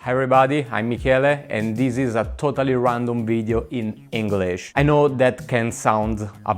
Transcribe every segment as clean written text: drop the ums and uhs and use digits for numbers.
Hi everybody, I'm Michele and this is a totally random video in English. I know that can sound a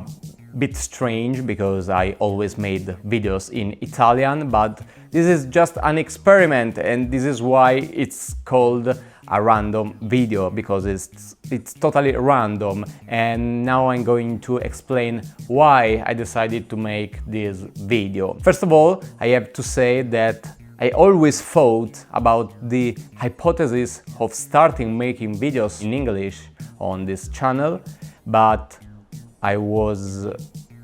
bit strange because I always made videos in Italian, but this is just an experiment and this is why it's called a random video, because it's totally random. And now I'm going to explain why I decided to make this video. First of all, I have to say that I always thought about the hypothesis of starting making videos in English on this channel, but I was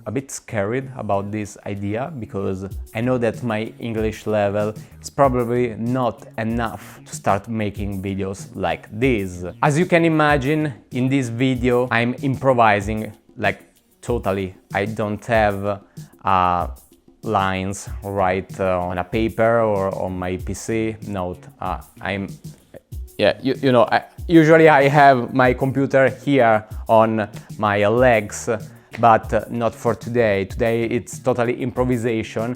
a bit scared about this idea because I know that my English level is probably not enough to start making videos like this. As you can imagine, in this video I'm improvising like totally. I don't have lines right on a paper or on my PC. No, usually I have my computer here on my legs, but not for today. Today it's totally improvisation,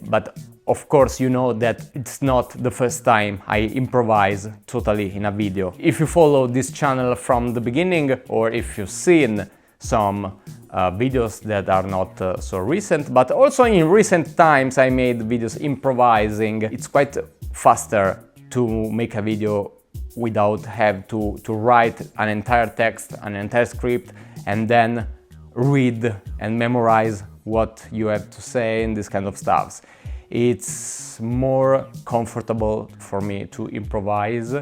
but of course you know that it's not the first time I improvise totally in a video. If you follow this channel from the beginning, or if you've seen some videos that are not so recent, but also in recent times I made videos improvising. It's quite faster to make a video without have to write an entire text, an entire script, and then read and memorize what you have to say and this kind of stuff. It's more comfortable for me to improvise,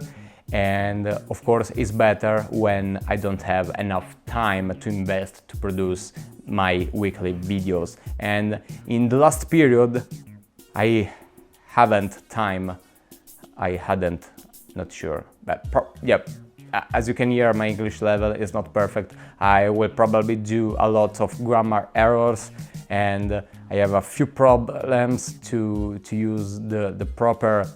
and of course it's better when I don't have enough time to invest to produce my weekly videos. And in the last period I hadn't, not sure, but as you can hear, my English level is not perfect. I will probably do a lot of grammar errors, and I have a few problems to use the proper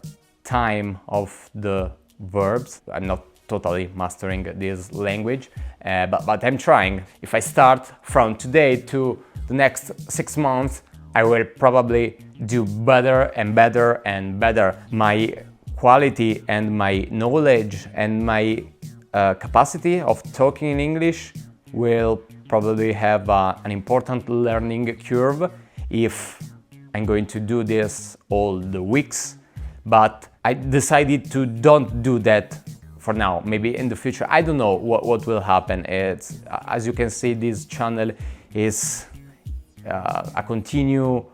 time of the verbs. I'm not totally mastering this language, but I'm trying. If I start from today to the next 6 months, I will probably do better and better and better. My quality and my knowledge and my capacity of talking in English will probably have an important learning curve if I'm going to do this all the weeks. But I decided to don't do that for now. Maybe in the future, I don't know what will happen. It's, as you can see, this channel is a continued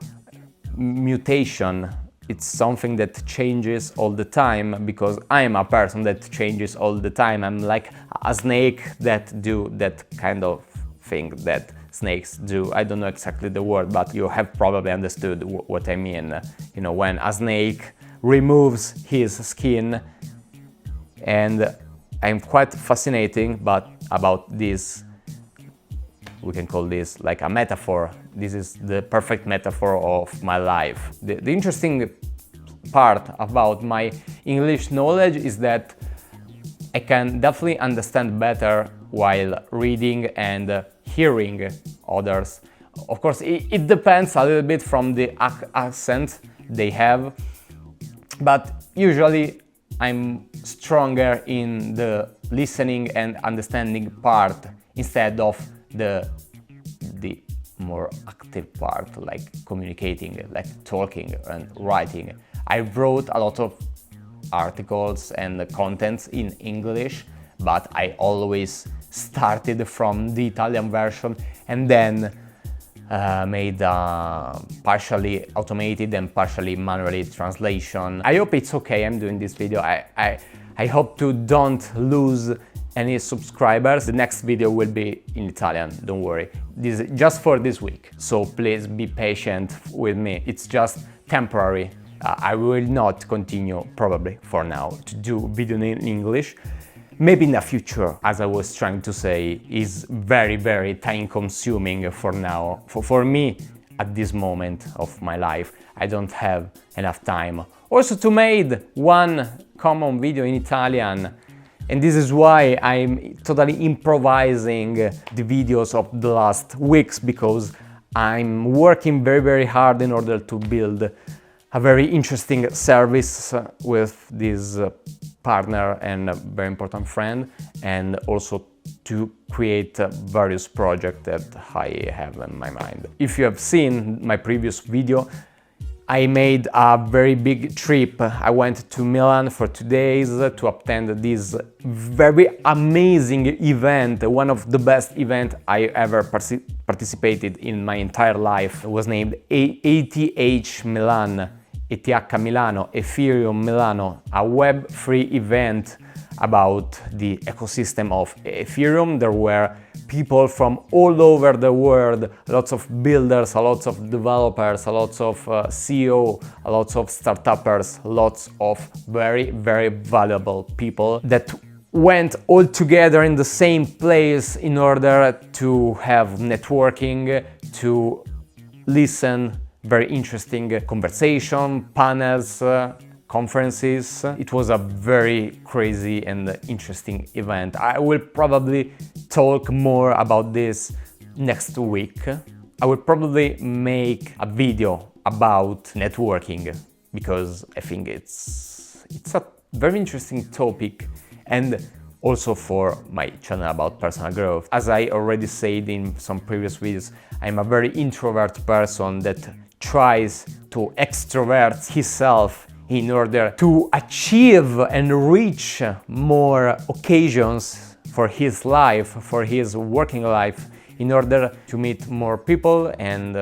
mutation. It's something that changes all the time because I am a person that changes all the time. I'm like a snake that do that kind of thing that snakes do. I don't know exactly the word, but you have probably understood what I mean. You know, when a snake removes his skin, and I'm quite fascinating about this. We can call this like a metaphor. This is the perfect metaphor of my life. The interesting part about my English knowledge is that I can definitely understand better while reading and hearing others. Of course, it depends a little bit from the accent they have, but usually I'm stronger in the listening and understanding part instead of the more active part, like communicating, like talking and writing. I wrote a lot of articles and contents in English, but I always started from the Italian version and then made partially automated and partially manually translation. I hope it's okay I'm doing this video. I hope to don't lose any subscribers. The next video will be in Italian, don't worry. This is just for this week, so please be patient with me. It's just temporary. I will not continue, probably for now, to do video in English. Maybe in the future, as I was trying to say, is very, very time consuming for now. For me, at this moment of my life, I don't have enough time. Also to make one common video in Italian, and this is why I'm totally improvising the videos of the last weeks, because I'm working very, very hard in order to build a very interesting service with this partner and a very important friend, and also to create various projects that I have in my mind. If you have seen my previous video, I made a very big trip. I went to Milan for 2 days to attend this very amazing event, one of the best events I ever participated in my entire life. It was named ETH Milan, ETH Milano, Ethereum Milano, a web-free event about the ecosystem of Ethereum. There were people from all over the world, lots of builders, lots of developers, lots of CEO, lots of startuppers, lots of very, very valuable people that went all together in the same place in order to have networking, to listen very interesting conversation, panels, conferences. It was a very crazy and interesting event. I will probably talk more about this next week. I will probably make a video about networking because I think it's a very interesting topic, and also for my channel about personal growth. As I already said in some previous videos, I'm a very introvert person that tries to extrovert himself in order to achieve and reach more occasions for his life, for his working life, in order to meet more people and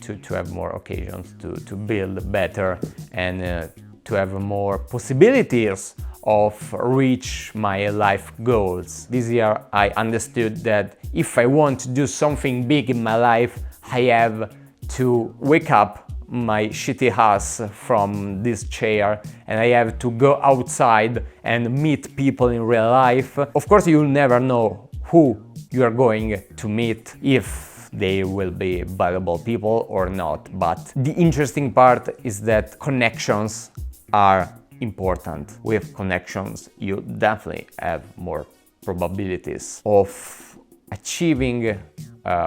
to have more occasions to build better and to have more possibilities of reach my life goals. This year I understood that if I want to do something big in my life, I have to wake up my shitty ass from this chair and I have to go outside and meet people in real life. Of course, you'll never know who you are going to meet, if they will be valuable people or not. But the interesting part is that connections are important. With connections, you definitely have more probabilities of achieving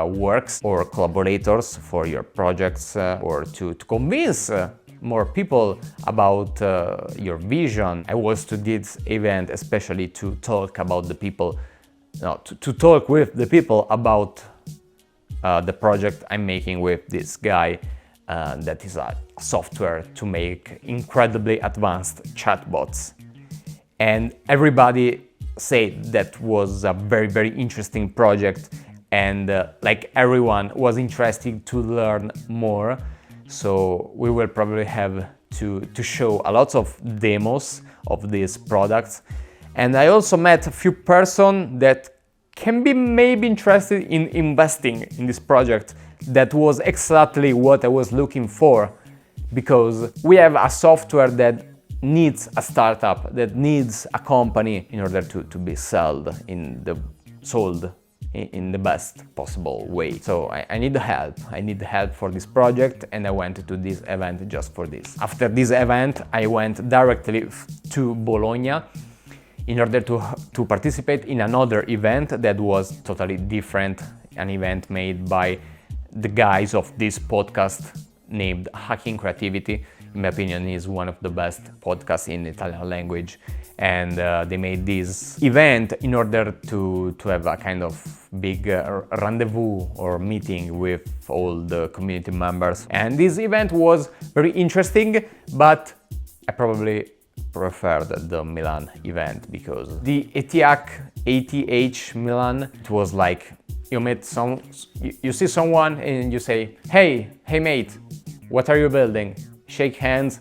works or collaborators for your projects, or to convince more people about your vision. I was to this event especially to talk about the people, to talk with the people about the project I'm making with this guy that is a software to make incredibly advanced chatbots. And everybody said that was a very, very interesting project, and like everyone was interested to learn more. So we will probably have to show a lot of demos of these products. And I also met a few persons that can be maybe interested in investing in this project. That was exactly what I was looking for, because we have a software that needs a startup, that needs a company in order to be sold in the best possible way. So I need help. I need help for this project, and I went to this event just for this. After this event, I went directly to Bologna in order to participate in another event that was totally different, an event made by the guys of this podcast named Hacking Creativity. In my opinion, is one of the best podcasts in Italian language, and they made this event in order to have a kind of big rendezvous or meeting with all the community members. And this event was very interesting, but I probably preferred the Milan event, because the ETH Milan, it was like you see someone and you say, hey mate, what are you building? Shake hands,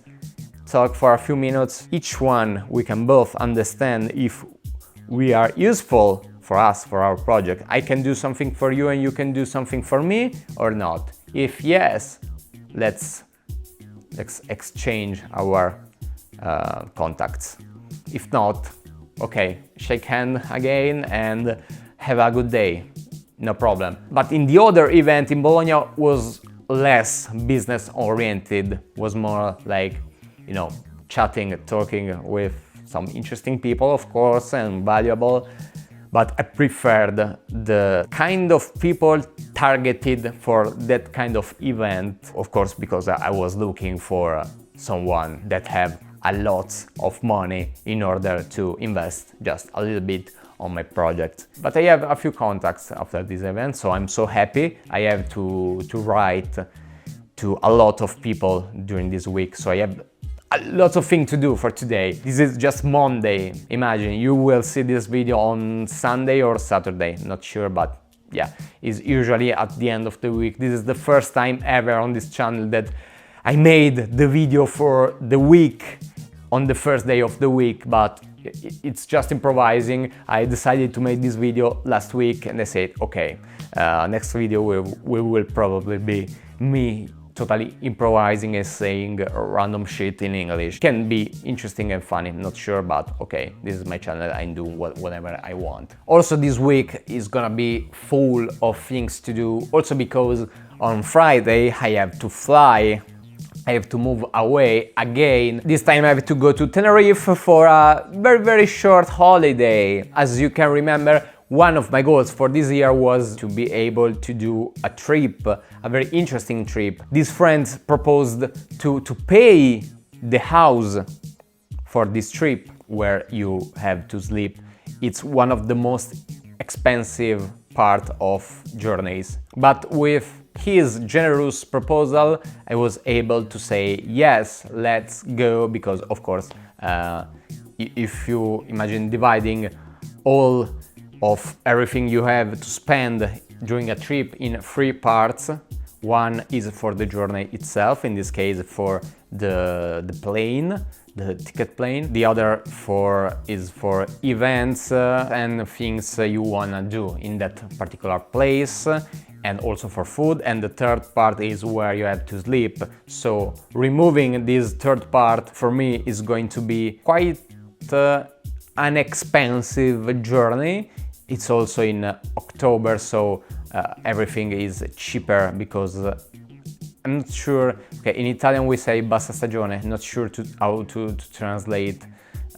talk for a few minutes. Each one we can both understand if we are useful for us, for our project. I can do something for you and you can do something for me, or not. If yes, let's exchange our contacts. If not, okay, shake hand again and have a good day, no problem. But in the other event in Bologna was less business oriented, was more like, chatting, talking with some interesting people, of course, and valuable. But I preferred the kind of people targeted for that kind of event, of course, because I was looking for someone that have a lot of money in order to invest just a little bit on my project. But I have a few contacts after this event, so I'm so happy. I have to write to a lot of people during this week, so I have a lot of things to do for today. This is just Monday. Imagine you will see this video on Sunday or Saturday, not sure, but yeah, it's usually at the end of the week. This is the first time ever on this channel that I made the video for the week on the first day of the week, but it's just improvising. I decided to make this video last week and I said, okay, next video will probably be me totally improvising and saying random shit in English. Can be interesting and funny, not sure, but okay, this is my channel, I do whatever I want. Also, this week is gonna be full of things to do, also because on Friday I have to fly. I have to move away again. This time I have to go to Tenerife for a very short holiday. As you can remember, one of my goals for this year was to be able to do a trip, a very interesting trip. These friends proposed to pay the house for this trip where you have to sleep. It's one of the most expensive part of journeys. But with his generous proposal, I was able to say yes, let's go, because of course, if you imagine dividing all of everything you have to spend during a trip in 3 parts, one is for the journey itself, in this case for the plane, the ticket plane. The other is for events and things you wanna do in that particular place, and also for food. And the third part is where you have to sleep. So removing this third part for me is going to be quite an expensive journey. It's also in October, so everything is cheaper because I'm not sure. Okay, in Italian we say bassa stagione. Not sure how to translate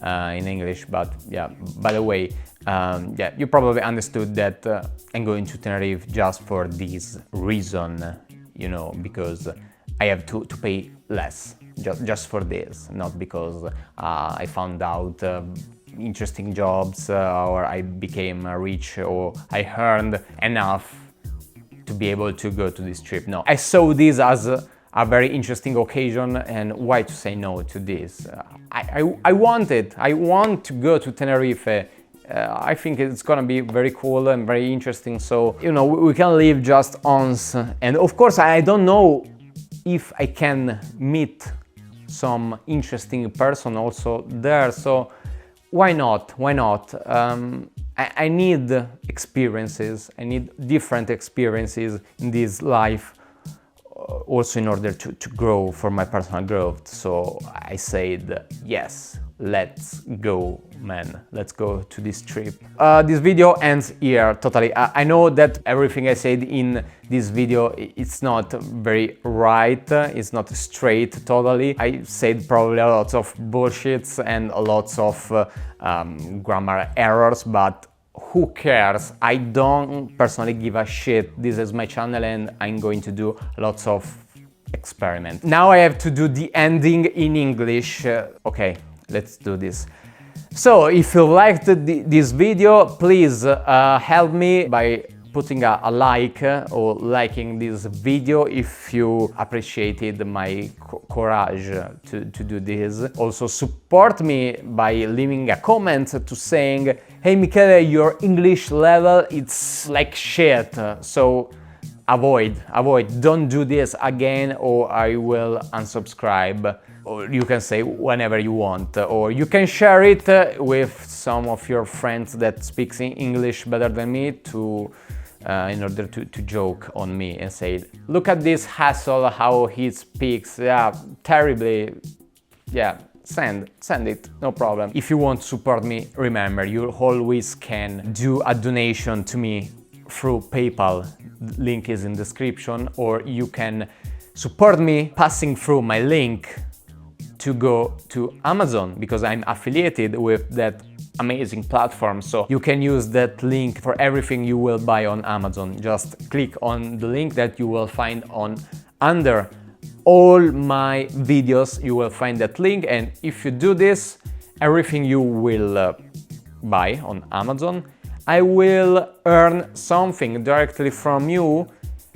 in English, but yeah. By the way, yeah, you probably understood that I'm going to Tenerife just for this reason, you know, because I have to pay less, just for this, not because I found out interesting jobs or I became rich or I earned enough to be able to go to this trip. No, I saw this as a very interesting occasion, and why to say no to this? I want it. I want to go to Tenerife. I think it's gonna be very cool and very interesting. So, you know, we can live just once. And of course, I don't know if I can meet some interesting person also there. So why not? Why not? I need experiences. I need different experiences in this life, also in order to grow for my personal growth. So I said, yes, let's go, man. Let's go to this trip. This video ends here, totally. I know that everything I said in this video, it's not very right, it's not straight totally. I said probably a lot of bullshits and a lot of grammar errors, but who cares? I don't personally give a shit. This is my channel and I'm going to do lots of experiments. Now I have to do the ending in English. Okay, let's do this. So if you liked this video, please help me by putting a like or liking this video if you appreciated my courage to do this. Also support me by leaving a comment to saying, hey Michele, your English level, it's like shit, so avoid, don't do this again or I will unsubscribe. Or you can say whenever you want, or you can share it with some of your friends that speaks English better than me in order to joke on me and say, look at this hassle, how he speaks, yeah, terribly, yeah, send it, no problem. If you want to support me, remember, you always can do a donation to me through PayPal, link is in description, or you can support me passing through my link to go to Amazon, because I'm affiliated with that amazing platform, so you can use that link for everything you will buy on Amazon. Just click on the link that you will find under all my videos. You will find that link, and if you do this, everything you will buy on Amazon, I will earn something directly from you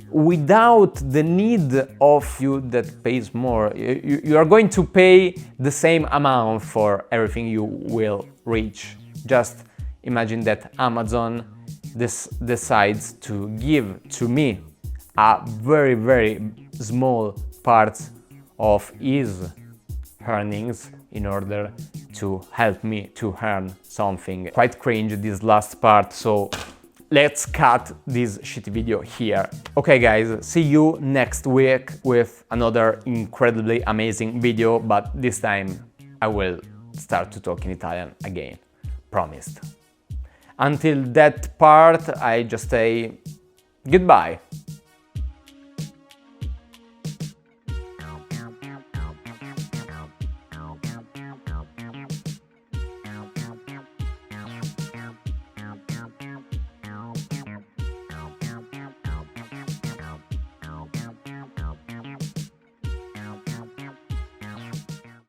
without the need of you that pays more. You are going to pay the same amount for everything you will reach. Just imagine that Amazon decides to give to me a very, very small part of his earnings in order to help me to earn something. Quite cringe this last part, so let's cut this shitty video here. Okay guys, see you next week with another incredibly amazing video, but this time I will start to talk in Italian again. Promised. Until that part, I just say goodbye.